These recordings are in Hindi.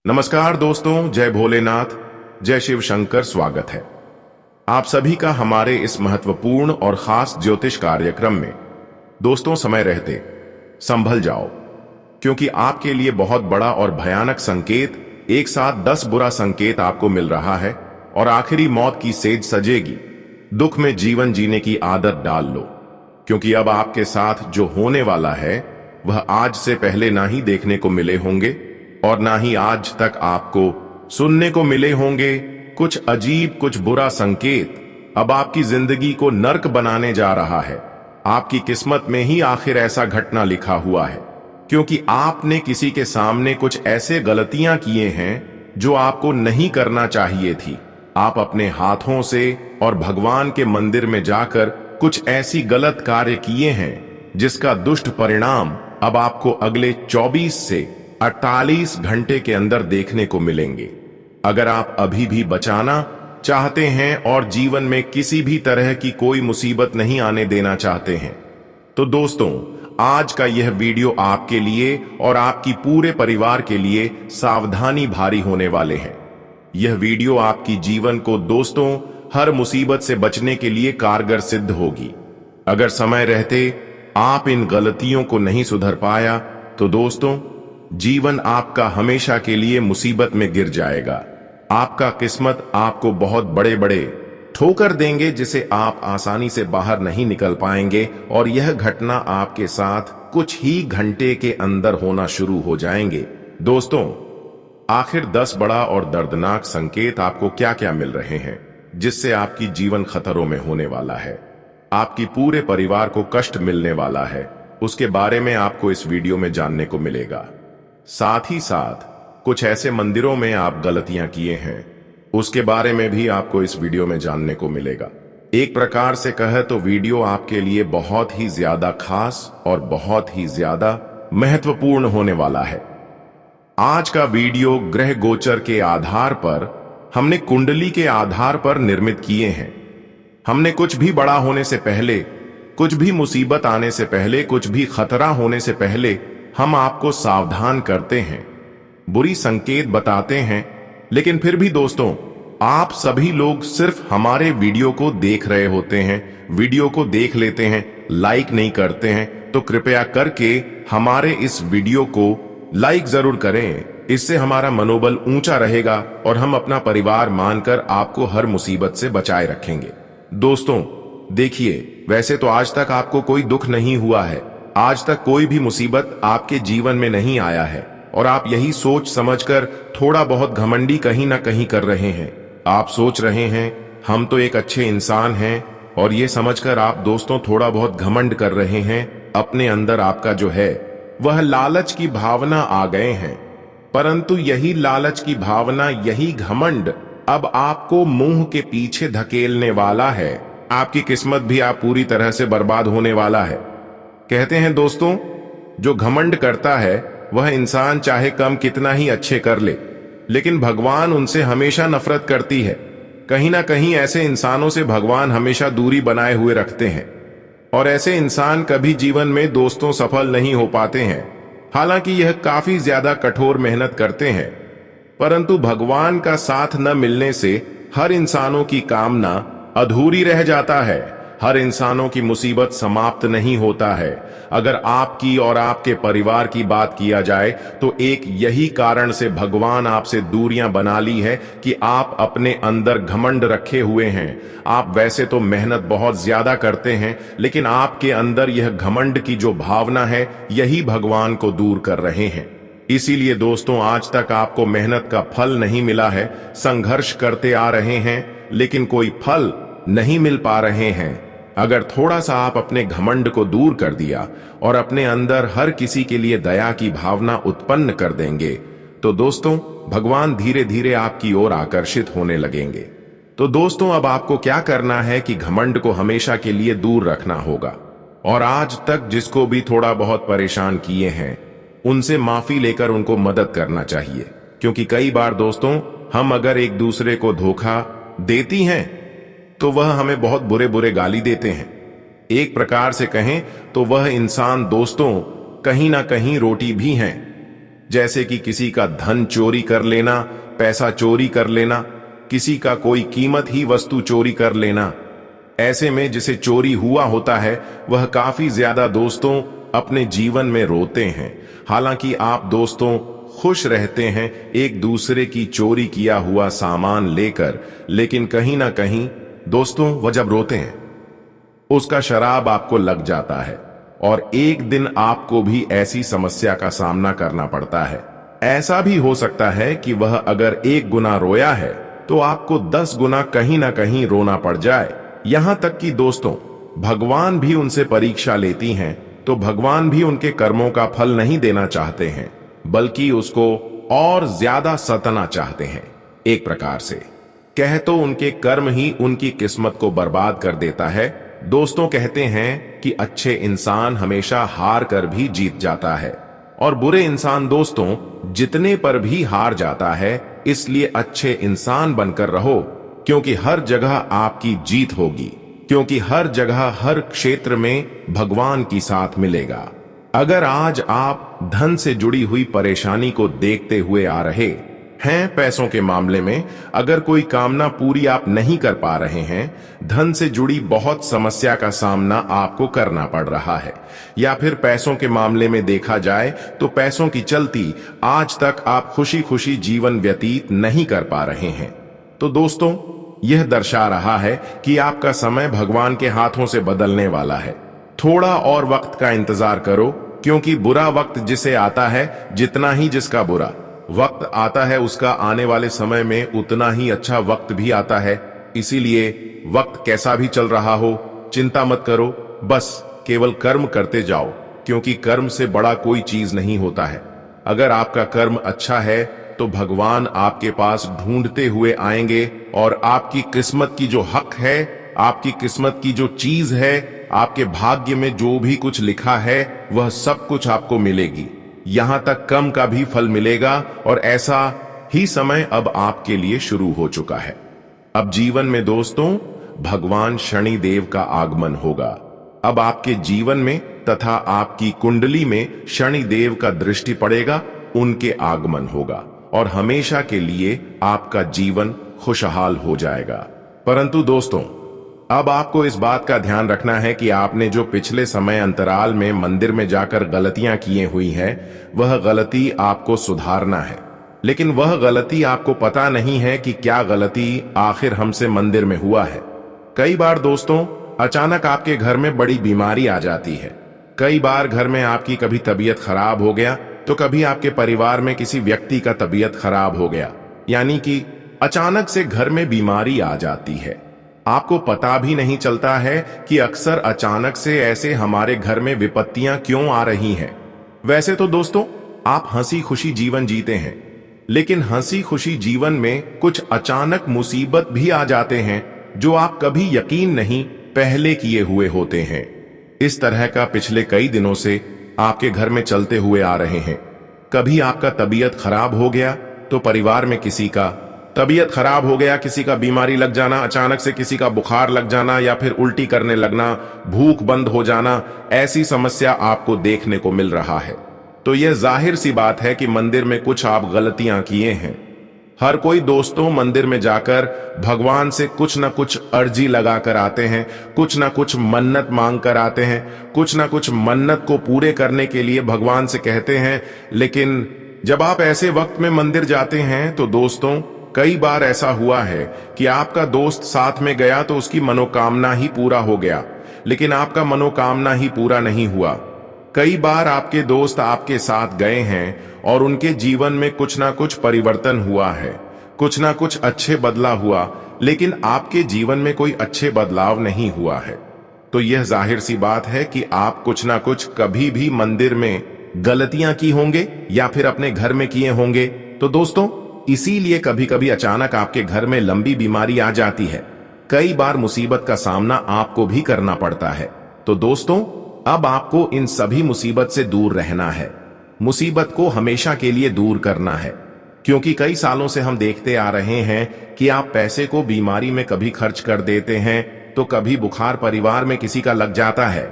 नमस्कार दोस्तों, जय भोलेनाथ, जय शिव शंकर। स्वागत है आप सभी का हमारे इस महत्वपूर्ण और खास ज्योतिष कार्यक्रम में। दोस्तों, समय रहते संभल जाओ, क्योंकि आपके लिए बहुत बड़ा और भयानक संकेत, एक साथ 10 बुरा संकेत आपको मिल रहा है और आखिरी मौत की सेज सजेगी। दुख में जीवन जीने की आदत डाल लो, क्योंकि अब आपके साथ जो होने वाला है वह आज से पहले ना ही देखने को मिले होंगे और ना ही आज तक आपको सुनने को मिले होंगे। कुछ अजीब, कुछ बुरा संकेत अब आपकी जिंदगी को नर्क बनाने जा रहा है। आपकी किस्मत में ही आखिर ऐसा घटना लिखा हुआ है, क्योंकि आपने किसी के सामने कुछ ऐसे गलतियां किए हैं जो आपको नहीं करना चाहिए थी। आप अपने हाथों से और भगवान के मंदिर में जाकर कुछ ऐसी गलत कार्य किए हैं जिसका दुष्ट परिणाम अब आपको अगले 24 से 48 घंटे के अंदर देखने को मिलेंगे। अगर आप अभी भी बचाना चाहते हैं और जीवन में किसी भी तरह की कोई मुसीबत नहीं आने देना चाहते हैं, तो दोस्तों, आज का यह वीडियो आपके लिए और आपकी पूरे परिवार के लिए सावधानी भारी होने वाले हैं। यह वीडियो आपकी जीवन को दोस्तों हर मुसीबत से बचने के लिए कारगर सिद्ध होगी। अगर समय रहते आप इन गलतियों को नहीं सुधर पाया तो दोस्तों, जीवन आपका हमेशा के लिए मुसीबत में गिर जाएगा। आपका किस्मत आपको बहुत बड़े बड़े ठोकर देंगे, जिसे आप आसानी से बाहर नहीं निकल पाएंगे और यह घटना आपके साथ कुछ ही घंटे के अंदर होना शुरू हो जाएंगे। दोस्तों, आखिर 10 बड़ा और दर्दनाक संकेत आपको क्या क्या मिल रहे हैं जिससे आपकी जीवन खतरों में होने वाला है, आपकी पूरे परिवार को कष्ट मिलने वाला है, उसके बारे में आपको इस वीडियो में जानने को मिलेगा। साथ ही साथ कुछ ऐसे मंदिरों में आप गलतियां किए हैं, उसके बारे में भी आपको इस वीडियो में जानने को मिलेगा। एक प्रकार से कहे तो वीडियो आपके लिए बहुत ही ज्यादा खास और बहुत ही ज्यादा महत्वपूर्ण होने वाला है। आज का वीडियो ग्रह गोचर के आधार पर, हमने कुंडली के आधार पर निर्मित किए हैं। हमने कुछ भी बड़ा होने से पहले, कुछ भी मुसीबत आने से पहले, कुछ भी खतरा होने से पहले हम आपको सावधान करते हैं, बुरी संकेत बताते हैं। लेकिन फिर भी दोस्तों, आप सभी लोग सिर्फ हमारे वीडियो को देख रहे होते हैं, वीडियो को देख लेते हैं, लाइक नहीं करते हैं। तो कृपया करके हमारे इस वीडियो को लाइक जरूर करें, इससे हमारा मनोबल ऊंचा रहेगा और हम अपना परिवार मानकर आपको हर मुसीबत से बचाए रखेंगे। दोस्तों देखिए, वैसे तो आज तक आपको कोई दुख नहीं हुआ है, आज तक कोई भी मुसीबत आपके जीवन में नहीं आया है और आप यही सोच समझकर थोड़ा बहुत घमंडी कहीं ना कहीं कर रहे हैं। आप सोच रहे हैं हम तो एक अच्छे इंसान हैं, और ये समझकर आप दोस्तों थोड़ा बहुत घमंड कर रहे हैं। अपने अंदर आपका जो है वह लालच की भावना आ गए हैं, परंतु यही लालच की भावना, यही घमंड अब आपको मुंह के पीछे धकेलने वाला है। आपकी किस्मत भी आप पूरी तरह से बर्बाद होने वाला है। कहते हैं दोस्तों, जो घमंड करता है वह इंसान चाहे कम कितना ही अच्छे कर ले, लेकिन भगवान उनसे हमेशा नफरत करती है। कहीं ना कहीं ऐसे इंसानों से भगवान हमेशा दूरी बनाए हुए रखते हैं और ऐसे इंसान कभी जीवन में दोस्तों सफल नहीं हो पाते हैं। हालांकि यह काफी ज्यादा कठोर मेहनत करते हैं, परंतु भगवान का साथ न मिलने से हर इंसानों की कामना अधूरी रह जाता है। हर इंसानों की मुसीबत समाप्त नहीं होता है। अगर आपकी और आपके परिवार की बात किया जाए तो एक यही कारण से भगवान आपसे दूरियां बना ली है कि आप अपने अंदर घमंड रखे हुए हैं। आप वैसे तो मेहनत बहुत ज्यादा करते हैं, लेकिन आपके अंदर यह घमंड की जो भावना है, यही भगवान को दूर कर रहे हैं। इसीलिए दोस्तों, आज तक आपको मेहनत का फल नहीं मिला है। संघर्ष करते आ रहे हैं, लेकिन कोई फल नहीं मिल पा रहे हैं। अगर थोड़ा सा आप अपने घमंड को दूर कर दिया और अपने अंदर हर किसी के लिए दया की भावना उत्पन्न कर देंगे, तो दोस्तों भगवान धीरे धीरे आपकी ओर आकर्षित होने लगेंगे। तो दोस्तों, अब आपको क्या करना है कि घमंड को हमेशा के लिए दूर रखना होगा, और आज तक जिसको भी थोड़ा बहुत परेशान किए हैं उनसे माफी लेकर उनको मदद करना चाहिए। क्योंकि कई बार दोस्तों, हम अगर एक दूसरे को धोखा देती हैं तो वह हमें बहुत बुरे बुरे गाली देते हैं। एक प्रकार से कहें तो वह इंसान दोस्तों कहीं ना कहीं रोटी भी हैं। जैसे कि किसी का धन चोरी कर लेना, पैसा चोरी कर लेना, किसी का कोई कीमत ही वस्तु चोरी कर लेना। ऐसे में जिसे चोरी हुआ होता है वह काफी ज्यादा दोस्तों अपने जीवन में रोते हैं। हालांकि आप दोस्तों खुश रहते हैं एक दूसरे की चोरी किया हुआ सामान लेकर, लेकिन कहीं ना कहीं दोस्तों वह जब रोते हैं उसका शराब आपको लग जाता है और एक दिन आपको भी ऐसी समस्या का सामना करना पड़ता है। ऐसा भी हो सकता है कि वह अगर 1 गुना रोया है तो आपको 10 गुना कहीं ना कहीं रोना पड़ जाए। यहां तक कि दोस्तों भगवान भी उनसे परीक्षा लेती हैं, तो भगवान भी उनके कर्मों का फल नहीं देना चाहते हैं, बल्कि उसको और ज्यादा सतना चाहते हैं। एक प्रकार से कह तो उनके कर्म ही उनकी किस्मत को बर्बाद कर देता है। दोस्तों कहते हैं कि अच्छे इंसान हमेशा हार कर भी जीत जाता है और बुरे इंसान दोस्तों जितने पर भी हार जाता है। इसलिए अच्छे इंसान बनकर रहो, क्योंकि हर जगह आपकी जीत होगी, क्योंकि हर जगह हर क्षेत्र में भगवान की साथ मिलेगा। अगर आज आप धन से जुड़ी हुई परेशानी को देखते हुए आ रहे हैं, पैसों के मामले में अगर कोई कामना पूरी आप नहीं कर पा रहे हैं, धन से जुड़ी बहुत समस्या का सामना आपको करना पड़ रहा है, या फिर पैसों के मामले में देखा जाए तो पैसों की चलती आज तक आप खुशी खुशी जीवन व्यतीत नहीं कर पा रहे हैं, तो दोस्तों यह दर्शा रहा है कि आपका समय भगवान के हाथों से बदलने वाला है। थोड़ा और वक्त का इंतजार करो, क्योंकि बुरा वक्त जिसे आता है, जितना ही जिसका बुरा वक्त आता है उसका आने वाले समय में उतना ही अच्छा वक्त भी आता है। इसीलिए वक्त कैसा भी चल रहा हो चिंता मत करो, बस केवल कर्म करते जाओ, क्योंकि कर्म से बड़ा कोई चीज नहीं होता है। अगर आपका कर्म अच्छा है तो भगवान आपके पास ढूंढते हुए आएंगे और आपकी किस्मत की जो हक है, आपकी किस्मत की जो चीज है, आपके भाग्य में जो भी कुछ लिखा है वह सब कुछ आपको मिलेगी। यहां तक कम का भी फल मिलेगा और ऐसा ही समय अब आपके लिए शुरू हो चुका है। अब जीवन में दोस्तों भगवान शनि देव का आगमन होगा। अब आपके जीवन में तथा आपकी कुंडली में शनि देव का दृष्टि पड़ेगा, उनके आगमन होगा और हमेशा के लिए आपका जीवन खुशहाल हो जाएगा। परंतु दोस्तों अब आपको इस बात का ध्यान रखना है कि आपने जो पिछले समय अंतराल में मंदिर में जाकर गलतियां किए हुई हैं, वह गलती आपको सुधारना है। लेकिन वह गलती आपको पता नहीं है कि क्या गलती आखिर हमसे मंदिर में हुआ है। कई बार दोस्तों अचानक आपके घर में बड़ी बीमारी आ जाती है। कई बार घर में आपकी कभी तबीयत खराब हो गया, तो कभी आपके परिवार में किसी व्यक्ति का तबीयत खराब हो गया, यानी कि अचानक से घर में बीमारी आ जाती है। आपको पता भी नहीं चलता है कि अक्सर अचानक से ऐसे हमारे घर में विपत्तियां क्यों आ रही हैं। वैसे तो दोस्तों आप हंसी खुशी जीवन जीते हैं, लेकिन हंसी खुशी जीवन में कुछ अचानक मुसीबत भी आ जाते हैं जो आप कभी यकीन नहीं पहले किए हुए होते हैं। इस तरह का पिछले कई दिनों से आपके घर में चलते हुए आ रहे हैं। कभी आपका तबीयत खराब हो गया तो परिवार में किसी का तबीयत खराब हो गया, किसी का बीमारी लग जाना, अचानक से किसी का बुखार लग जाना या फिर उल्टी करने लगना, भूख बंद हो जाना, ऐसी समस्या आपको देखने को मिल रहा है। तो यह जाहिर सी बात है कि मंदिर में कुछ आप गलतियां किए हैं। हर कोई दोस्तों मंदिर में जाकर भगवान से कुछ ना कुछ अर्जी लगा कर आते हैं, कुछ ना कुछ मन्नत मांग कर आते हैं, कुछ ना कुछ मन्नत को पूरे करने के लिए भगवान से कहते हैं। लेकिन जब आप ऐसे वक्त में मंदिर जाते हैं तो दोस्तों कई बार ऐसा हुआ है कि आपका दोस्त साथ में गया तो उसकी मनोकामना ही पूरा हो गया, लेकिन आपका मनोकामना ही पूरा नहीं हुआ। कई बार आपके दोस्त आपके साथ गए हैं और उनके जीवन में कुछ ना कुछ परिवर्तन हुआ है, कुछ ना कुछ अच्छे बदलाव हुआ, लेकिन आपके जीवन में कोई अच्छे बदलाव नहीं हुआ है। तो यह जाहिर सी बात है कि आप कुछ ना कुछ कभी भी मंदिर में गलतियां की होंगे या फिर अपने घर में किए होंगे। तो दोस्तों इसीलिए कभी कभी अचानक आपके घर में लंबी बीमारी आ जाती है। कई बार मुसीबत का सामना आपको भी करना पड़ता है। तो दोस्तों अब आपको इन सभी मुसीबत से दूर रहना है, मुसीबत को हमेशा के लिए दूर करना है, क्योंकि कई सालों से हम देखते आ रहे हैं कि आप पैसे को बीमारी में कभी खर्च कर देते हैं, तो कभी बुखार परिवार में किसी का लग जाता है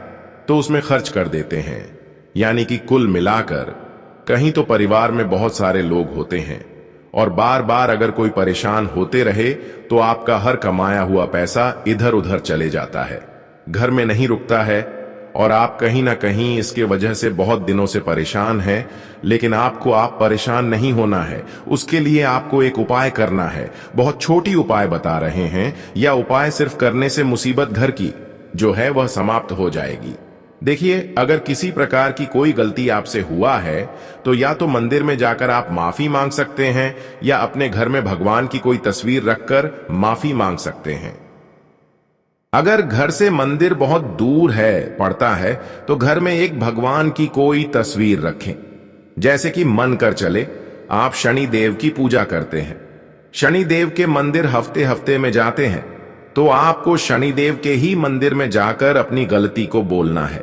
तो उसमें खर्च कर देते हैं। यानी कि कुल मिलाकर कहीं तो परिवार में बहुत सारे लोग होते हैं और बार बार अगर कोई परेशान होते रहे तो आपका हर कमाया हुआ पैसा इधर उधर चले जाता है, घर में नहीं रुकता है और आप कहीं ना कहीं इसके वजह से बहुत दिनों से परेशान हैं। लेकिन आपको आप परेशान नहीं होना है, उसके लिए आपको एक उपाय करना है। बहुत छोटी उपाय बता रहे हैं, या उपाय सिर्फ करने से मुसीबत घर की जो है वह समाप्त हो जाएगी। देखिए, अगर किसी प्रकार की कोई गलती आपसे हुआ है तो या तो मंदिर में जाकर आप माफी मांग सकते हैं या अपने घर में भगवान की कोई तस्वीर रखकर माफी मांग सकते हैं। अगर घर से मंदिर बहुत दूर पड़ता है तो घर में एक भगवान की कोई तस्वीर रखें। जैसे कि मन कर चले आप शनि देव की पूजा करते हैं, शनि देव के मंदिर हफ्ते हफ्ते में जाते हैं, तो आपको शनि देव के ही मंदिर में जाकर अपनी गलती को बोलना है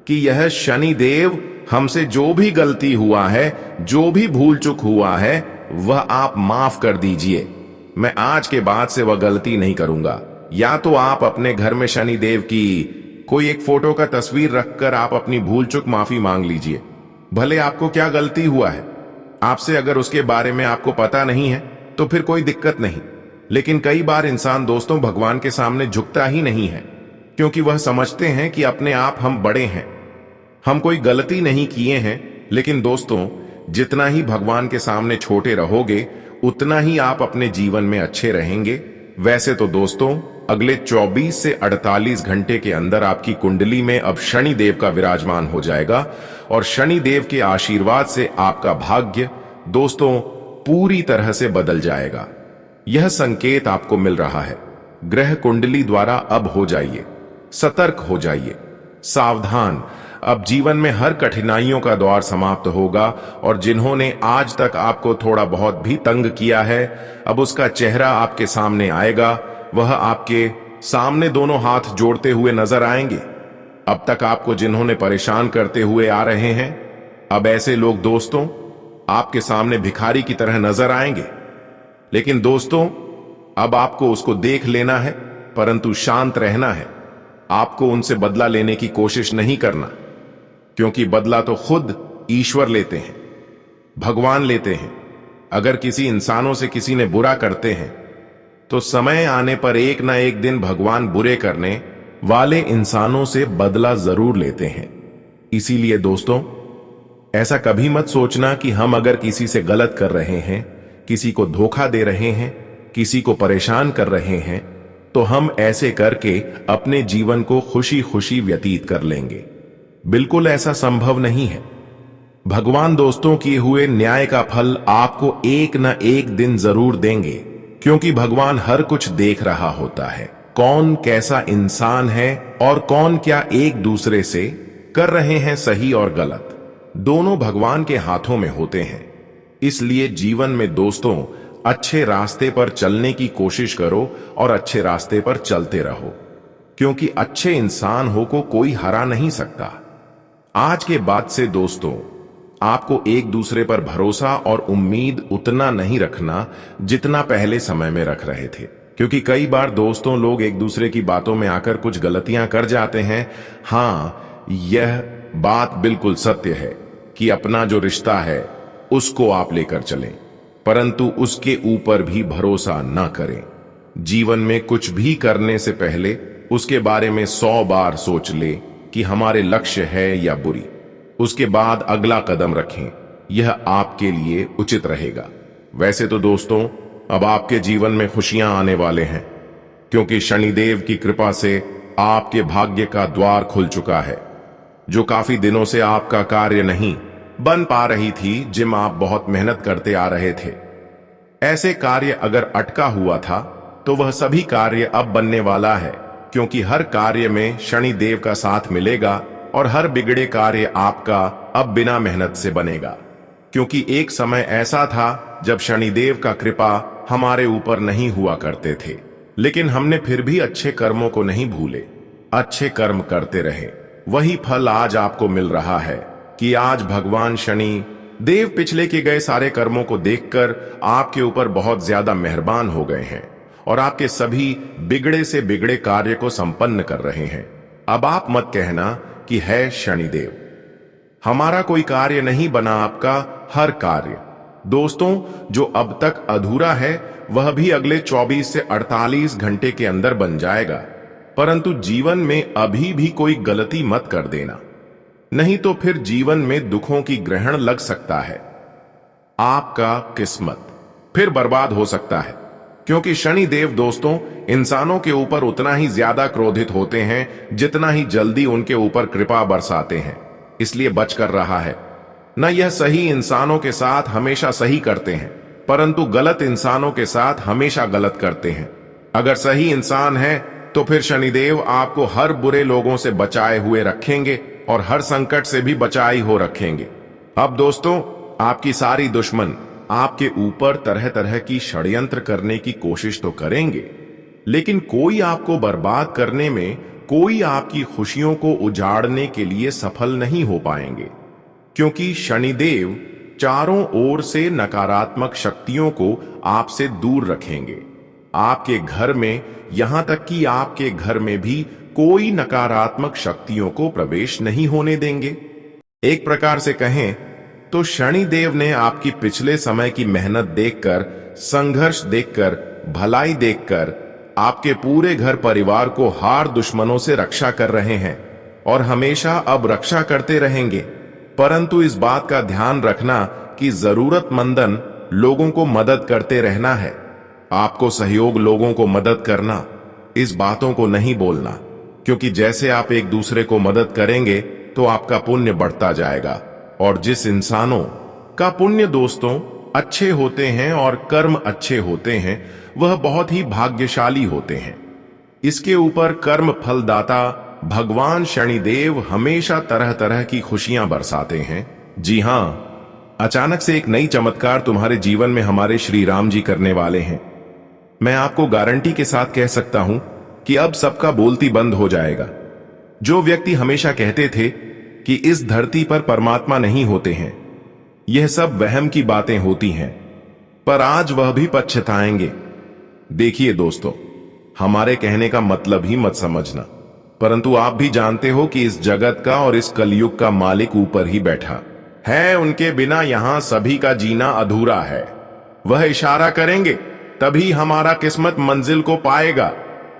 कि यह शनि देव, हमसे जो भी गलती हुआ है, जो भी भूल चूक हुआ है, वह आप माफ कर दीजिए। मैं आज के बाद से वह गलती नहीं करूंगा। या तो आप अपने घर में शनि देव की कोई एक फोटो का तस्वीर रखकर आप अपनी भूल चूक माफी मांग लीजिए। भले आपको क्या गलती हुआ है आपसे, अगर उसके बारे में आपको पता नहीं है तो फिर कोई दिक्कत नहीं। लेकिन कई बार इंसान दोस्तों भगवान के सामने झुकता ही नहीं है, क्योंकि वह समझते हैं कि अपने आप हम बड़े हैं, हम कोई गलती नहीं किए हैं। लेकिन दोस्तों, जितना ही भगवान के सामने छोटे रहोगे उतना ही आप अपने जीवन में अच्छे रहेंगे। वैसे तो दोस्तों, अगले 24 से 48 घंटे के अंदर आपकी कुंडली में अब शनि देव का विराजमान हो जाएगा और शनि देव के आशीर्वाद से आपका भाग्य दोस्तों पूरी तरह से बदल जाएगा। यह संकेत आपको मिल रहा है। ग्रह कुंडली द्वारा अब हो जाइए, सतर्क हो जाइए, सावधान। अब जीवन में हर कठिनाइयों का दौर समाप्त होगा और जिन्होंने आज तक आपको थोड़ा बहुत भी तंग किया है, अब उसका चेहरा आपके सामने आएगा। वह आपके सामने दोनों हाथ जोड़ते हुए नजर आएंगे। अब तक आपको जिन्होंने परेशान करते हुए आ रहे हैं, अब ऐसे लोग दोस्तों आपके सामने भिखारी की तरह नजर आएंगे। लेकिन दोस्तों, अब आपको उसको देख लेना है, परंतु शांत रहना है। आपको उनसे बदला लेने की कोशिश नहीं करना, क्योंकि बदला तो खुद ईश्वर लेते हैं, भगवान लेते हैं। अगर किसी इंसानों से किसी ने बुरा करते हैं तो समय आने पर एक ना एक दिन भगवान बुरे करने वाले इंसानों से बदला जरूर लेते हैं। इसीलिए दोस्तों, ऐसा कभी मत सोचना कि हम अगर किसी से गलत कर रहे हैं, किसी को धोखा दे रहे हैं, किसी को परेशान कर रहे हैं, तो हम ऐसे करके अपने जीवन को खुशी खुशी व्यतीत कर लेंगे। बिल्कुल ऐसा संभव नहीं है। भगवान दोस्तों किए हुए न्याय का फल आपको एक न एक दिन जरूर देंगे, क्योंकि भगवान हर कुछ देख रहा होता है। कौन कैसा इंसान है और कौन क्या एक दूसरे से कर रहे हैं सही और गलत, दोनों भगवान के हाथों में होते हैं। इसलिए जीवन में दोस्तों अच्छे रास्ते पर चलने की कोशिश करो और अच्छे रास्ते पर चलते रहो, क्योंकि अच्छे इंसान हो को कोई हरा नहीं सकता। आज के बाद से दोस्तों आपको एक दूसरे पर भरोसा और उम्मीद उतना नहीं रखना जितना पहले समय में रख रहे थे, क्योंकि कई बार दोस्तों लोग एक दूसरे की बातों में आकर कुछ गलतियां कर जाते हैं। हाँ, यह बात बिल्कुल सत्य है कि अपना जो रिश्ता है उसको आप लेकर चलें, परंतु उसके ऊपर भी भरोसा ना करें। जीवन में कुछ भी करने से पहले उसके बारे में 100 बार सोच ले कि हमारे लक्ष्य है या बुरी, उसके बाद अगला कदम रखें। यह आपके लिए उचित रहेगा। वैसे तो दोस्तों अब आपके जीवन में खुशियां आने वाले हैं, क्योंकि शनिदेव की कृपा से आपके भाग्य का द्वार खुल चुका है। जो काफी दिनों से आपका कार्य नहीं बन पा रही थी, जिम आप बहुत मेहनत करते आ रहे थे, ऐसे कार्य अगर अटका हुआ था तो वह सभी कार्य अब बनने वाला है, क्योंकि हर कार्य में शनि देव का साथ मिलेगा और हर बिगड़े कार्य आपका अब बिना मेहनत से बनेगा। क्योंकि एक समय ऐसा था जब शनिदेव का कृपा हमारे ऊपर नहीं हुआ करते थे, लेकिन हमने फिर भी अच्छे कर्मों को नहीं भूले, अच्छे कर्म करते रहे। वही फल आज आपको मिल रहा है कि आज भगवान शनि देव पिछले के गए सारे कर्मों को देखकर आपके ऊपर बहुत ज्यादा मेहरबान हो गए हैं और आपके सभी बिगड़े से बिगड़े कार्य को संपन्न कर रहे हैं। अब आप मत कहना कि है शनिदेव, हमारा कोई कार्य नहीं बना, आपका हर कार्य दोस्तों जो अब तक अधूरा है वह भी अगले 24 से 48 घंटे के अंदर बन जाएगा। परंतु जीवन में अभी भी कोई गलती मत कर देना, नहीं तो फिर जीवन में दुखों की ग्रहण लग सकता है। आपका किस्मत फिर बर्बाद हो सकता है, क्योंकि शनि देव दोस्तों इंसानों के ऊपर उतना ही ज्यादा क्रोधित होते हैं जितना ही जल्दी उनके ऊपर कृपा बरसाते हैं। इसलिए बच कर रहा है। न यह सही इंसानों के साथ हमेशा सही करते हैं, परंतु गलत इंसानों के साथ हमेशा गलत करते हैं। अगर सही इंसान है तो फिर शनिदेव आपको हर बुरे लोगों से बचाए हुए रखेंगे और हर संकट से भी बचाई हो रखेंगे। अब दोस्तों आपकी सारी दुश्मन आपके ऊपर तरह तरह की षड्यंत्र करने की कोशिश तो करेंगे, लेकिन कोई आपको बर्बाद करने में, कोई आपकी खुशियों को उजाड़ने के लिए सफल नहीं हो पाएंगे, क्योंकि शनिदेव चारों ओर से नकारात्मक शक्तियों को आपसे दूर रखेंगे। आपके घर में, यहां तक कि आपके घर में भी कोई नकारात्मक शक्तियों को प्रवेश नहीं होने देंगे। एक प्रकार से कहें तो शनिदेव ने आपकी पिछले समय की मेहनत देखकर, संघर्ष देखकर, भलाई देखकर आपके पूरे घर परिवार को हार दुश्मनों से रक्षा कर रहे हैं और हमेशा अब रक्षा करते रहेंगे। परंतु इस बात का ध्यान रखना कि जरूरतमंदन लोगों को मदद करते रहना है। आपको सहयोग लोगों को मदद करना, इस बातों को नहीं बोलना, क्योंकि जैसे आप एक दूसरे को मदद करेंगे तो आपका पुण्य बढ़ता जाएगा। और जिस इंसानों का पुण्य दोस्तों अच्छे होते हैं और कर्म अच्छे होते हैं वह बहुत ही भाग्यशाली होते हैं। इसके ऊपर कर्म फलदाता भगवान शनिदेव हमेशा तरह तरह की खुशियां बरसाते हैं। जी हां, अचानक से एक नई चमत्कार तुम्हारे जीवन में हमारे श्री राम जी करने वाले हैं। मैं आपको गारंटी के साथ कह सकता हूं कि अब सबका बोलती बंद हो जाएगा। जो व्यक्ति हमेशा कहते थे कि इस धरती पर परमात्मा नहीं होते हैं, यह सब वहम की बातें होती हैं, पर आज वह भी पछताएंगे। देखिए दोस्तों, हमारे कहने का मतलब ही मत समझना, परंतु आप भी जानते हो कि इस जगत का और इस कलयुग का मालिक ऊपर ही बैठा है। उनके बिना यहां सभी का जीना अधूरा है। वह इशारा करेंगे तभी हमारा किस्मत मंजिल को पाएगा,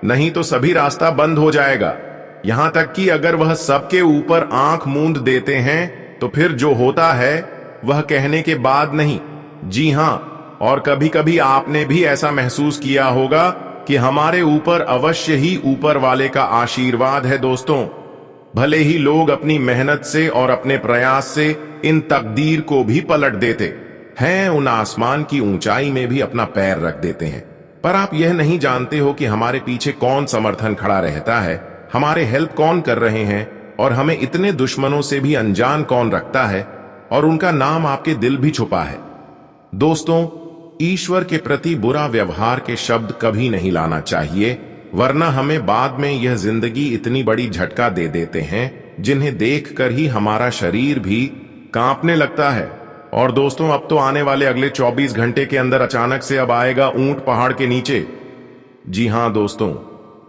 नहीं तो सभी रास्ता बंद हो जाएगा। यहां तक कि अगर वह सबके ऊपर आंख मूंद देते हैं तो फिर जो होता है वह कहने के बाद नहीं। जी हां, और कभी कभी आपने भी ऐसा महसूस किया होगा कि हमारे ऊपर अवश्य ही ऊपर वाले का आशीर्वाद है दोस्तों। भले ही लोग अपनी मेहनत से और अपने प्रयास से इन तकदीर को भी पलट देते हैं, उन आसमान की ऊंचाई में भी अपना पैर रख देते हैं, पर आप यह नहीं जानते हो कि हमारे पीछे कौन समर्थन खड़ा रहता है, हमारे हेल्प कौन कर रहे हैं, और हमें इतने दुश्मनों से भी अनजान कौन रखता है, और उनका नाम आपके दिल भी छुपा है। दोस्तों, ईश्वर के प्रति बुरा व्यवहार के शब्द कभी नहीं लाना चाहिए, वरना हमें बाद में यह जिंदगी इतनी बड़ी झटका दे देते हैं जिन्हें देखकर ही हमारा शरीर भी कांपने लगता है। और दोस्तों, अब तो आने वाले अगले 24 घंटे के अंदर अचानक से अब आएगा ऊंट पहाड़ के नीचे। जी हां दोस्तों,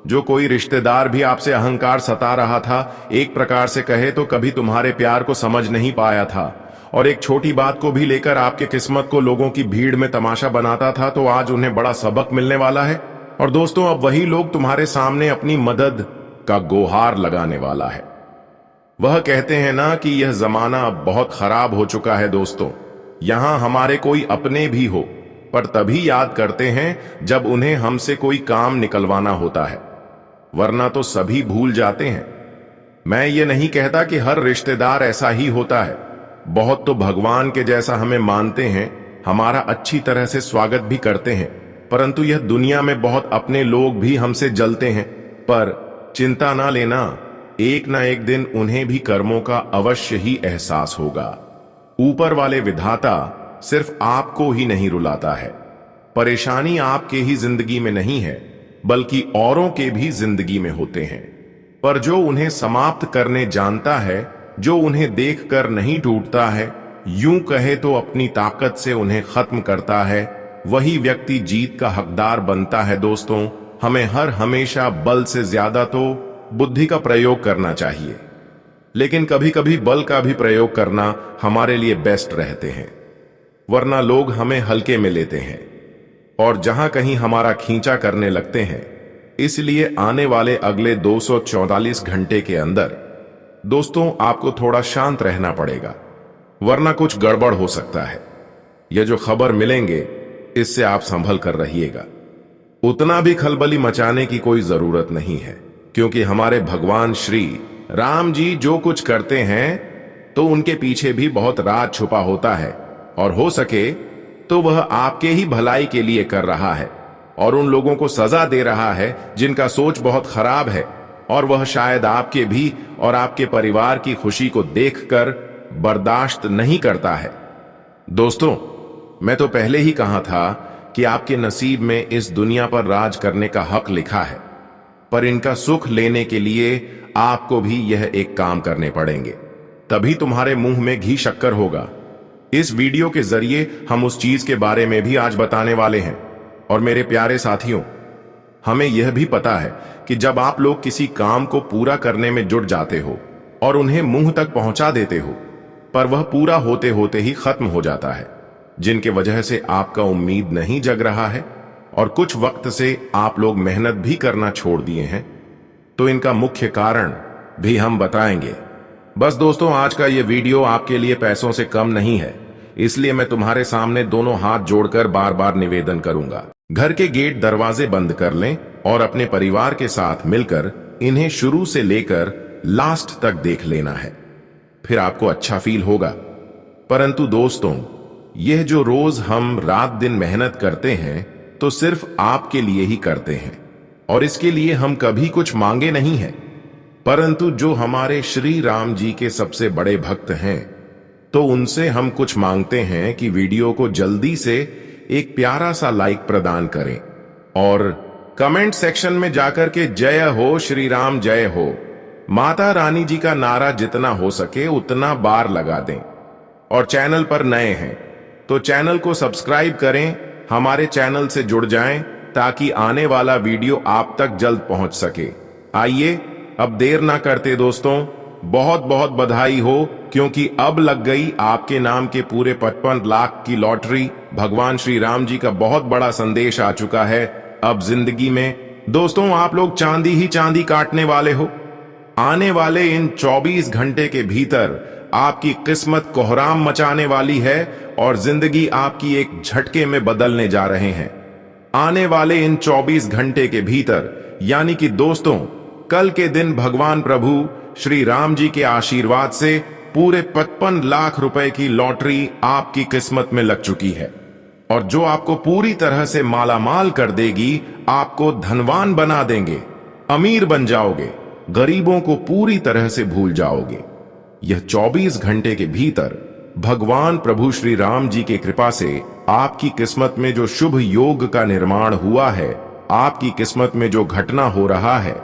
जो कोई रिश्तेदार भी आपसे अहंकार सता रहा था, एक प्रकार से कहे तो कभी तुम्हारे प्यार को समझ नहीं पाया था, और एक छोटी बात को भी लेकर आपके किस्मत को लोगों की भीड़ में तमाशा बनाता था, तो आज उन्हें बड़ा सबक मिलने वाला है। और दोस्तों, अब वही लोग तुम्हारे सामने अपनी मदद का गुहार लगाने वाला है। वह कहते हैं ना कि यह जमाना अब बहुत खराब हो चुका है दोस्तों। यहां हमारे कोई अपने भी हो, पर तभी याद करते हैं जब उन्हें हमसे कोई काम निकलवाना होता है, वरना तो सभी भूल जाते हैं। मैं ये नहीं कहता कि हर रिश्तेदार ऐसा ही होता है, बहुत तो भगवान के जैसा हमें मानते हैं, हमारा अच्छी तरह से स्वागत भी करते हैं, परंतु यह दुनिया में बहुत अपने लोग भी हमसे जलते हैं। पर चिंता ना लेना, एक ना एक दिन उन्हें भी कर्मों का अवश्य ही एहसास होगा। ऊपर वाले विधाता सिर्फ आपको ही नहीं रुलाता है। परेशानी आपके ही जिंदगी में नहीं है, बल्कि औरों के भी जिंदगी में होते हैं, पर जो उन्हें समाप्त करने जानता है, जो उन्हें देखकर नहीं टूटता है, यूं कहे तो अपनी ताकत से उन्हें खत्म करता है, वही व्यक्ति जीत का हकदार बनता है। दोस्तों, हमें हर हमेशा बल से ज्यादा तो बुद्धि का प्रयोग करना चाहिए। लेकिन कभी कभी बल का भी प्रयोग करना हमारे लिए बेस्ट रहते हैं, वरना लोग हमें हल्के में लेते हैं और जहां कहीं हमारा खींचा करने लगते हैं। इसलिए आने वाले अगले 244 घंटे के अंदर दोस्तों आपको थोड़ा शांत रहना पड़ेगा, वरना कुछ गड़बड़ हो सकता है। यह जो खबर मिलेंगे इससे आप संभल कर रहिएगा। उतना भी खलबली मचाने की कोई जरूरत नहीं है, क्योंकि हमारे भगवान श्री राम जी जो कुछ करते हैं तो उनके पीछे भी बहुत राज छुपा होता है, और हो सके तो वह आपके ही भलाई के लिए कर रहा है और उन लोगों को सजा दे रहा है जिनका सोच बहुत खराब है, और वह शायद आपके भी और आपके परिवार की खुशी को देखकर बर्दाश्त नहीं करता है। दोस्तों, मैं तो पहले ही कहा था कि आपके नसीब में इस दुनिया पर राज करने का हक लिखा है, पर इनका सुख लेने के लिए आपको भी यह एक काम करने पड़ेंगे, तभी तुम्हारे मुंह में घी शक्कर होगा। इस वीडियो के जरिए हम उस चीज के बारे में भी आज बताने वाले हैं। और मेरे प्यारे साथियों, हमें यह भी पता है कि जब आप लोग किसी काम को पूरा करने में जुट जाते हो और उन्हें मुंह तक पहुंचा देते हो, पर वह पूरा होते होते ही खत्म हो जाता है, जिनके वजह से आपका उम्मीद नहीं जग रहा है और कुछ वक्त से आप लोग मेहनत भी करना छोड़ दिए हैं, तो इनका मुख्य कारण भी हम बताएंगे। बस दोस्तों, आज का ये वीडियो आपके लिए पैसों से कम नहीं है, इसलिए मैं तुम्हारे सामने दोनों हाथ जोड़कर बार बार निवेदन करूंगा, घर के गेट दरवाजे बंद कर लें और अपने परिवार के साथ मिलकर इन्हें शुरू से लेकर लास्ट तक देख लेना है, फिर आपको अच्छा फील होगा। परंतु दोस्तों, यह जो रोज हम रात दिन मेहनत करते हैं तो सिर्फ आपके लिए ही करते हैं, और इसके लिए हम कभी कुछ मांगे नहीं हैं। परंतु जो हमारे श्री राम जी के सबसे बड़े भक्त हैं, तो उनसे हम कुछ मांगते हैं कि वीडियो को जल्दी से एक प्यारा सा लाइक प्रदान करें और कमेंट सेक्शन में जाकर के जय हो श्री राम, जय हो माता रानी जी का नारा जितना हो सके उतना बार लगा दें। और चैनल पर नए हैं तो चैनल को सब्सक्राइब करें, हमारे चैनल से जुड़ जाएं ताकि आने वाला वीडियो आप तक जल्द पहुंच सके। आइए अब देर ना करते दोस्तों, बहुत बहुत बधाई हो, क्योंकि अब लग गई आपके नाम के पूरे 55 लाख की लॉटरी। भगवान श्री राम जी का बहुत बड़ा संदेश आ चुका है। अब जिंदगी में दोस्तों आप लोग चांदी ही चांदी काटने वाले हो। आने वाले इन 24 घंटे के भीतर आपकी किस्मत कोहराम मचाने वाली है और जिंदगी आपकी एक झटके में बदलने जा रहे हैं। आने वाले इन 24 घंटे के भीतर, यानी कि दोस्तों कल के दिन, भगवान प्रभु श्री राम जी के आशीर्वाद से पूरे 55 लाख रुपए की लॉटरी आपकी किस्मत में लग चुकी है, और जो आपको पूरी तरह से मालामाल कर देगी, आपको धनवान बना देंगे, अमीर बन जाओगे, गरीबों को पूरी तरह से भूल जाओगे। यह 24 घंटे के भीतर भगवान प्रभु श्री राम जी की कृपा से आपकी किस्मत में जो शुभ योग का निर्माण हुआ है, आपकी किस्मत में जो घटना हो रहा है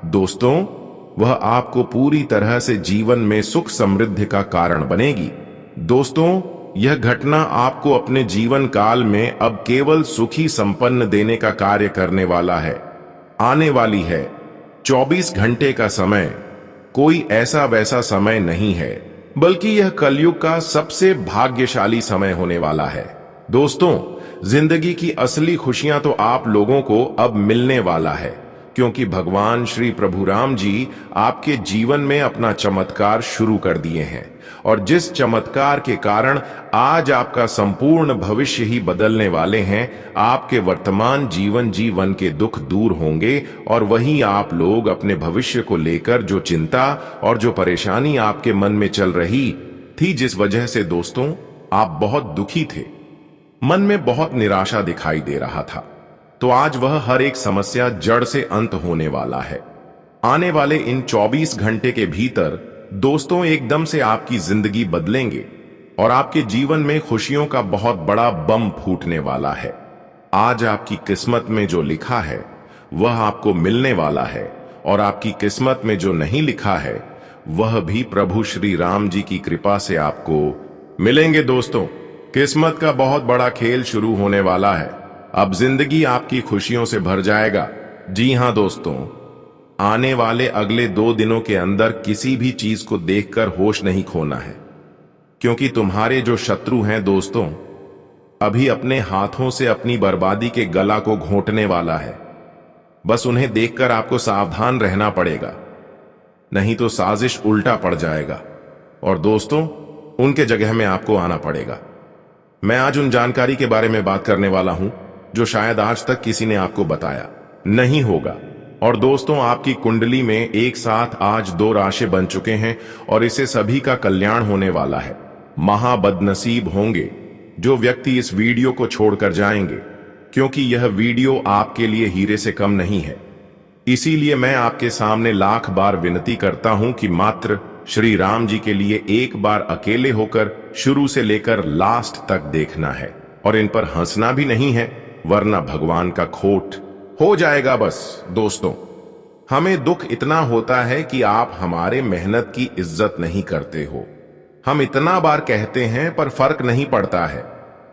दोस्तों, वह आपको पूरी तरह से जीवन में सुख समृद्धि का कारण बनेगी। दोस्तों, यह घटना आपको अपने जीवन काल में अब केवल सुखी संपन्न देने का कार्य करने वाला है। आने वाली है 24 घंटे का समय कोई ऐसा वैसा समय नहीं है, बल्कि यह कलयुग का सबसे भाग्यशाली समय होने वाला है। दोस्तों, जिंदगी की असली खुशियां तो आप लोगों को अब मिलने वाला है, क्योंकि भगवान श्री प्रभु राम जी आपके जीवन में अपना चमत्कार शुरू कर दिए हैं, और जिस चमत्कार के कारण आज आपका संपूर्ण भविष्य ही बदलने वाले हैं। आपके वर्तमान जीवन के दुख दूर होंगे, और वहीं आप लोग अपने भविष्य को लेकर जो चिंता और जो परेशानी आपके मन में चल रही थी, जिस वजह से दोस्तों आप बहुत दुखी थे, मन में बहुत निराशा दिखाई दे रहा था, तो आज वह हर एक समस्या जड़ से अंत होने वाला है। आने वाले इन 24 घंटे के भीतर दोस्तों एकदम से आपकी जिंदगी बदलेंगे और आपके जीवन में खुशियों का बहुत बड़ा बम फूटने वाला है। आज आपकी किस्मत में जो लिखा है वह आपको मिलने वाला है, और आपकी किस्मत में जो नहीं लिखा है वह भी प्रभु श्री राम जी की कृपा से आपको मिलेंगे। दोस्तों, किस्मत का बहुत बड़ा खेल शुरू होने वाला है। अब जिंदगी आपकी खुशियों से भर जाएगा। जी हां दोस्तों, आने वाले अगले 2 दिनों के अंदर किसी भी चीज को देखकर होश नहीं खोना है, क्योंकि तुम्हारे जो शत्रु हैं दोस्तों, अभी अपने हाथों से अपनी बर्बादी के गला को घोंटने वाला है। बस उन्हें देखकर आपको सावधान रहना पड़ेगा, नहीं तो साजिश उल्टा पड़ जाएगा और दोस्तों उनके जगह में आपको आना पड़ेगा। मैं आज उन जानकारी के बारे में बात करने वाला हूं जो शायद आज तक किसी ने आपको बताया नहीं होगा। और दोस्तों, आपकी कुंडली में एक साथ आज 2 राशि बन चुके हैं और इससे सभी का कल्याण होने वाला है। महाबदनसीब होंगे जो व्यक्ति इस वीडियो को छोड़कर जाएंगे, क्योंकि यह वीडियो आपके लिए हीरे से कम नहीं है। इसीलिए मैं आपके सामने लाख बार विनती करता हूं कि मात्र श्री राम जी के लिए एक बार अकेले होकर शुरू से लेकर लास्ट तक देखना है और इन पर हंसना भी नहीं है, वरना भगवान का खोट हो जाएगा। बस दोस्तों, हमें दुख इतना होता है कि आप हमारे मेहनत की इज्जत नहीं करते हो। हम इतना बार कहते हैं पर फर्क नहीं पड़ता है।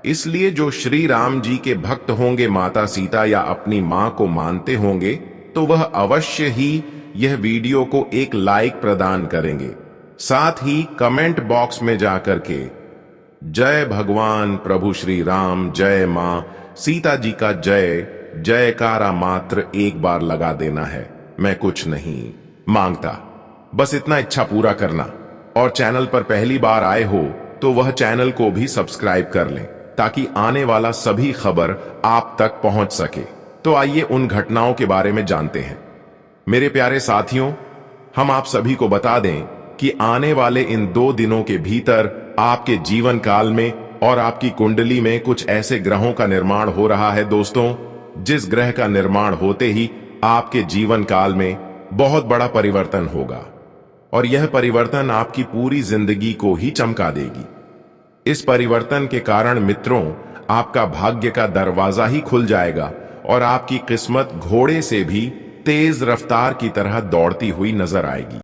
इसलिए जो श्री राम जी के भक्त होंगे, माता सीता या अपनी मां को मानते होंगे, तो वह अवश्य ही यह वीडियो को एक लाइक प्रदान करेंगे। साथ ही कमेंट बॉक्स में जाकर के जय भगवान प्रभु श्री राम, जय मां सीता जी का जय जयकारा मात्र एक बार लगा देना है। मैं कुछ नहीं मांगता, बस इतना इच्छा पूरा करना। और चैनल पर पहली बार आए हो तो वह चैनल को भी सब्सक्राइब कर लें, ताकि आने वाला सभी खबर आप तक पहुंच सके। तो आइए उन घटनाओं के बारे में जानते हैं। मेरे प्यारे साथियों, हम आप सभी को बता दें कि आने वाले इन 2 दिनों के भीतर आपके जीवन काल में और आपकी कुंडली में कुछ ऐसे ग्रहों का निर्माण हो रहा है दोस्तों, जिस ग्रह का निर्माण होते ही आपके जीवन काल में बहुत बड़ा परिवर्तन होगा और यह परिवर्तन आपकी पूरी जिंदगी को ही चमका देगी। इस परिवर्तन के कारण मित्रों, आपका भाग्य का दरवाजा ही खुल जाएगा और आपकी किस्मत घोड़े से भी तेज रफ्तार की तरह दौड़ती हुई नजर आएगी।